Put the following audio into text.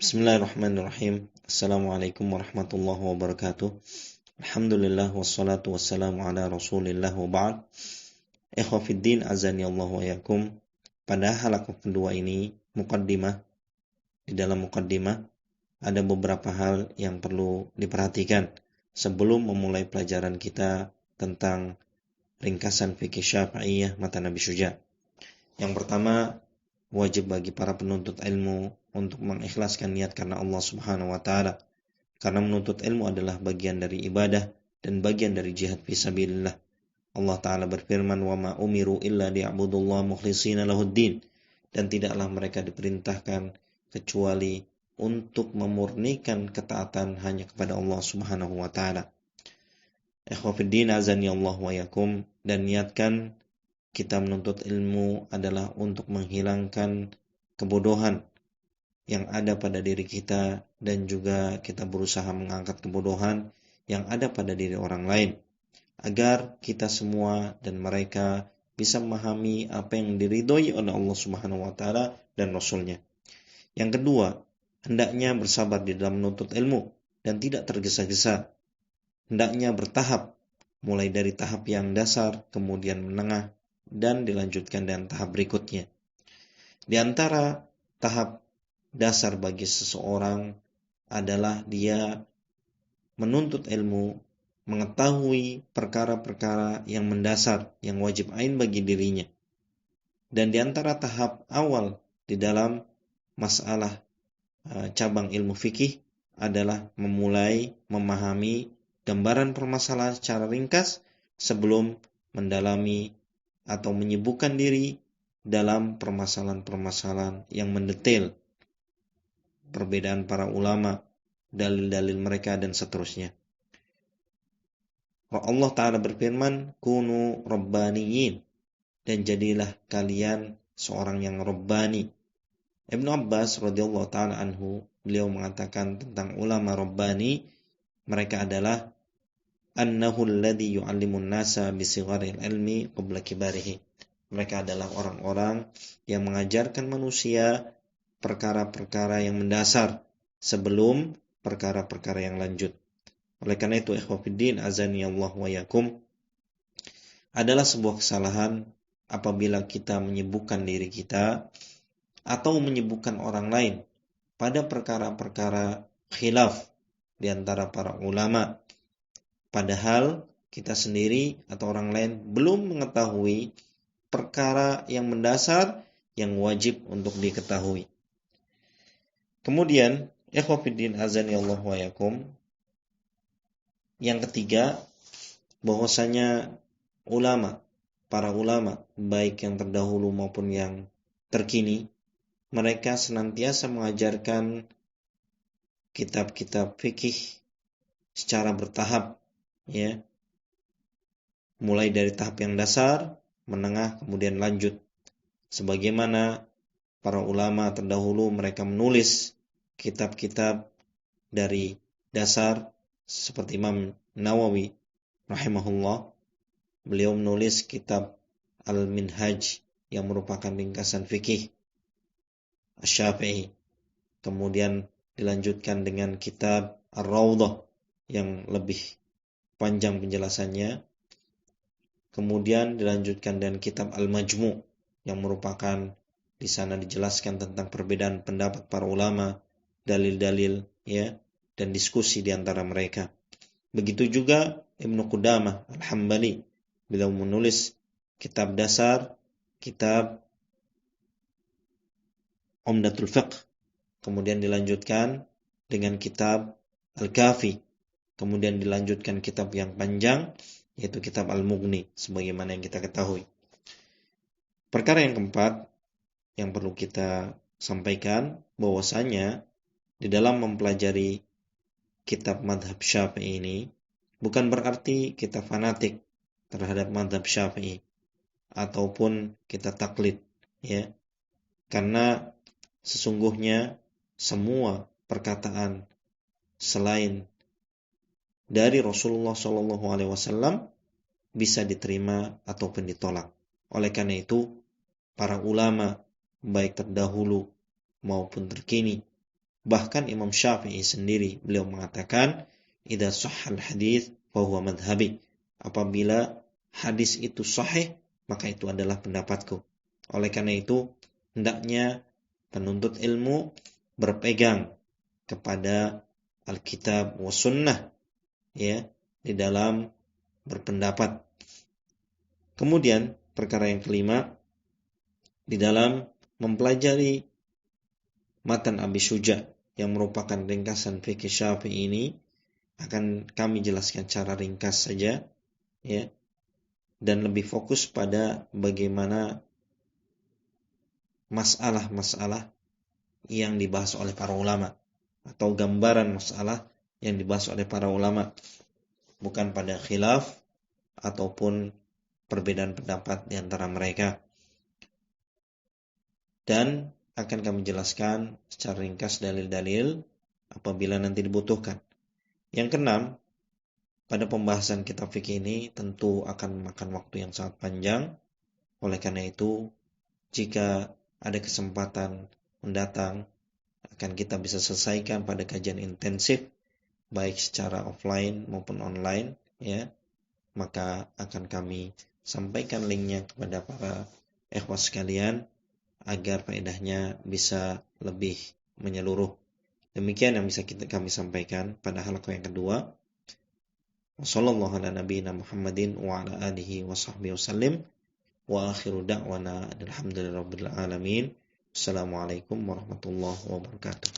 Bismillahirrahmanirrahim. Assalamualaikum warahmatullahi wabarakatuh. Alhamdulillah wassalatu wassalamu ala Rasulillah wa ba'd. Ikhwafiddin azani Allah wa yakum. Pada halaqah kedua ini, muqaddimah. Di dalam muqaddimah ada beberapa hal yang perlu diperhatikan sebelum memulai pelajaran kita tentang ringkasan fikih Syafi'iyah mata Nabi Syuja'. Yang pertama, wajib bagi para penuntut ilmu untuk mengikhlaskan niat karena Allah Subhanahu wa taala. Karena menuntut ilmu adalah bagian dari ibadah dan bagian dari jihad fisabilillah. Allah taala berfirman, "Wa ma umiru illa liya'budullaha mukhlishina lahuddin." Dan tidaklah mereka diperintahkan kecuali untuk memurnikan ketaatan hanya kepada Allah Subhanahu wa taala. Ikhwafiddin azani Allah wa yakum, dan niatkan kita menuntut ilmu adalah untuk menghilangkan kebodohan yang ada pada diri kita, dan juga kita berusaha mengangkat kebodohan yang ada pada diri orang lain, agar kita semua dan mereka bisa memahami apa yang diridhoi oleh Allah Subhanahu wa taala dan Rasulnya. Yang kedua, hendaknya bersabar di dalam menuntut ilmu dan tidak tergesa-gesa. Hendaknya bertahap, mulai dari tahap yang dasar, kemudian menengah, dan dilanjutkan dengan tahap berikutnya. Di antara tahap dasar bagi seseorang adalah dia menuntut ilmu, mengetahui perkara-perkara yang mendasar, yang wajib ain bagi dirinya. Dan di antara tahap awal di dalam masalah cabang ilmu fikih adalah memulai memahami gambaran permasalahan secara ringkas sebelum mendalami atau menyibukkan diri dalam permasalahan-permasalahan yang mendetail, perbedaan para ulama, dalil-dalil mereka, dan seterusnya. Allah Ta'ala berfirman, "Kunu rabbaniyin," dan jadilah kalian seorang yang rabbani. Ibnu Abbas radhiyallahu ta'ala anhu, beliau mengatakan tentang ulama rabbani, mereka adalah annahu alladhi yu'allimun nasa bisigharil ilmi qabla kibarihi. Mereka adalah orang-orang yang mengajarkan manusia perkara-perkara yang mendasar sebelum perkara-perkara yang lanjut. Oleh karena itu, ikhwafiddin azani Allah wa yakum, adalah sebuah kesalahan apabila kita menyibukkan diri kita atau menyibukkan orang lain pada perkara-perkara khilaf di antara para ulama, padahal kita sendiri atau orang lain belum mengetahui perkara yang mendasar yang wajib untuk diketahui. Kemudian, ikhwafiddin azani Allah wa yakum, yang ketiga, bahwasanya para ulama, baik yang terdahulu maupun yang terkini, mereka senantiasa mengajarkan kitab-kitab fikih secara bertahap, ya. Mulai dari tahap yang dasar, menengah, kemudian lanjut. Sebagaimana para ulama terdahulu mereka menulis kitab-kitab dari dasar seperti Imam Nawawi rahimahullah, beliau menulis kitab Al-Minhaj yang merupakan ringkasan fikih Asy-Syafi'i. Kemudian dilanjutkan dengan kitab Ar-Raudhah yang lebih panjang penjelasannya. Kemudian dilanjutkan dengan kitab Al-Majmu' yang merupakan, di sana dijelaskan tentang perbedaan pendapat para ulama, dalil-dalil, ya, dan diskusi di antara mereka. Begitu juga Ibnu Qudamah Al-Hambali, beliau menulis kitab dasar, kitab Umdatul Fiqh. Kemudian dilanjutkan dengan kitab Al-Kafi. Kemudian dilanjutkan kitab yang panjang, yaitu kitab Al-Mughni, sebagaimana yang kita ketahui. Perkara yang keempat yang perlu kita sampaikan, bahwasanya di dalam mempelajari kitab madhab Syafi'i ini bukan berarti kita fanatik terhadap madhab Syafi'i ataupun kita taklid, ya. Karena sesungguhnya semua perkataan selain dari Rasulullah SAW bisa diterima ataupun ditolak. Oleh karena itu, para ulama baik terdahulu maupun terkini Bahkan Imam Syafi'i sendiri, beliau mengatakan, idza sahhal hadits fa huwa madhhabi. Apabila hadis itu sahih, maka itu adalah pendapatku. Oleh karena itu, hendaknya penuntut ilmu berpegang kepada Alkitab wa Sunnah, ya, di dalam berpendapat. Kemudian perkara yang kelima, di dalam mempelajari matan Abi Syuja yang merupakan ringkasan fikih Syafi'i ini, akan kami jelaskan cara ringkas saja, ya, dan lebih fokus pada bagaimana masalah-masalah yang dibahas oleh para ulama, atau gambaran masalah yang dibahas oleh para ulama, bukan pada khilaf ataupun perbedaan pendapat di antara mereka. Dan akan kami jelaskan secara ringkas dalil-dalil apabila nanti dibutuhkan. Yang keenam, pada pembahasan kitab fikih ini tentu akan memakan waktu yang sangat panjang. Oleh karena itu, jika ada kesempatan mendatang, akan kita bisa selesaikan pada kajian intensif, baik secara offline maupun online, ya. Maka akan kami sampaikan linknya kepada para ikhwah sekalian agar faedahnya bisa lebih menyeluruh. Demikian yang bisa kami sampaikan pada halaqah yang kedua. Wassallallahu ala nabiyyina Muhammadin wa ala alihi wa sahbihi wasallim. Wa akhiru da'wana alhamdulillahirabbil alamin. Assalamualaikum warahmatullahi wabarakatuh.